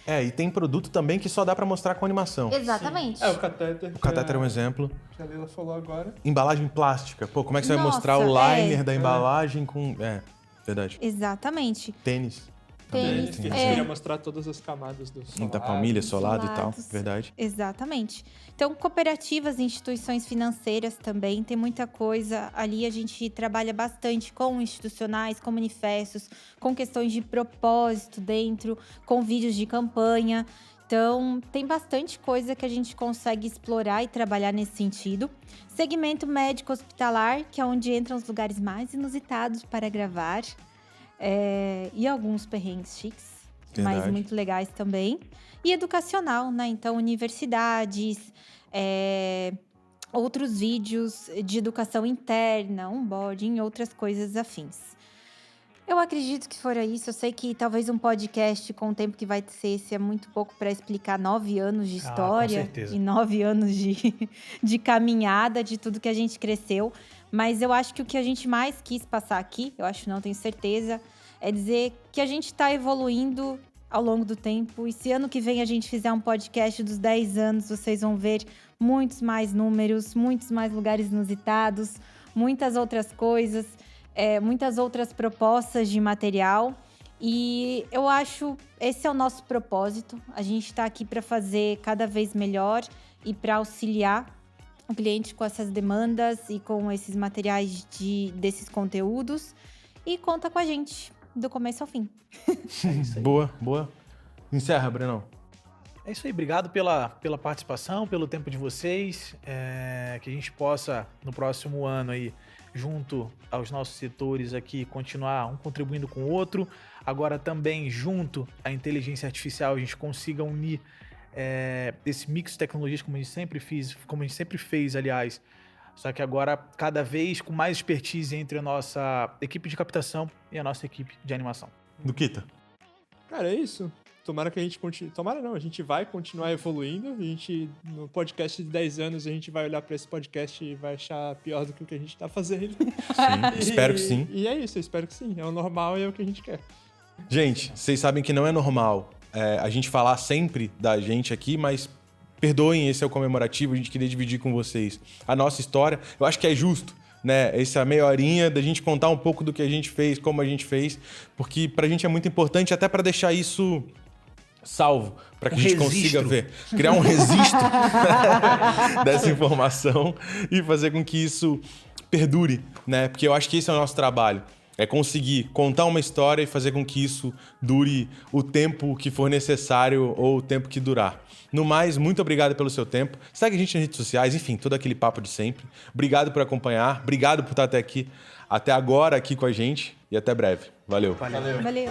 E tem produto também que só dá pra mostrar com animação. Exatamente. O catéter. O catéter é um exemplo. Que a Leila falou agora. Embalagem plástica. Como é que você vai mostrar o liner da embalagem com... verdade. Exatamente. Tênis. Tênis, Que eles queriam mostrar todas as camadas do solado. Da palmilha, solado e tal, lados. verdade. Exatamente. Então, cooperativas, instituições financeiras também, tem muita coisa. Ali a gente trabalha bastante com institucionais, com manifestos, com questões de propósito dentro, com vídeos de campanha. Então, tem bastante coisa que a gente consegue explorar e trabalhar nesse sentido. Segmento médico hospitalar, que é onde entram os lugares mais inusitados para gravar. E alguns perrengues chiques, Verdade. mas muito legais também. E educacional, né? Então, universidades, outros vídeos de educação interna, onboarding e outras coisas afins. Eu acredito que fora isso. Eu sei que talvez um podcast com o tempo que vai ser esse é muito pouco para explicar 9 anos de história. Com certeza. E 9 anos de caminhada, de tudo que a gente cresceu. Mas eu acho que o que a gente mais quis passar aqui, eu acho, não tenho certeza, é dizer que a gente está evoluindo ao longo do tempo. E se ano que vem a gente fizer um podcast dos 10 anos, vocês vão ver muitos mais números, muitos mais lugares inusitados, muitas outras coisas, muitas outras propostas de material. E eu acho esse é o nosso propósito. A gente está aqui para fazer cada vez melhor e para auxiliar o cliente com essas demandas e com esses materiais desses conteúdos. E conta com a gente, do começo ao fim. É isso aí. Boa. Encerra, Brenão. É isso aí, obrigado pela participação, pelo tempo de vocês, que a gente possa, no próximo ano aí, junto aos nossos setores aqui, continuar um contribuindo com o outro. Agora também, junto à inteligência artificial, a gente consiga unir esse mix de tecnologias como a gente sempre fez, aliás, só que agora cada vez com mais expertise entre a nossa equipe de captação e a nossa equipe de animação. Luquita. Cara, é isso. Tomara que a gente continue. Tomara não, a gente vai continuar evoluindo. A gente, no podcast de 10 anos, a gente vai olhar pra esse podcast e vai achar pior do que o que a gente tá fazendo. Sim, espero que sim. E é isso, eu espero que sim. É o normal e é o que a gente quer. Gente, vocês sabem que não é normal a gente falar sempre da gente aqui, mas perdoem, esse é o comemorativo, a gente queria dividir com vocês a nossa história. Eu acho que é justo, né? Essa meia horinha da gente contar um pouco do que a gente fez, como a gente fez, porque pra gente é muito importante, até pra deixar isso salvo, para que a gente consiga ver, criar um registro dessa informação e fazer com que isso perdure, né? Porque eu acho que esse é o nosso trabalho, é conseguir contar uma história e fazer com que isso dure o tempo que for necessário ou o tempo que durar. No mais, muito obrigado pelo seu tempo. Segue a gente nas redes sociais, enfim, todo aquele papo de sempre. Obrigado por acompanhar, obrigado por estar até agora aqui com a gente e até breve. Valeu. Valeu.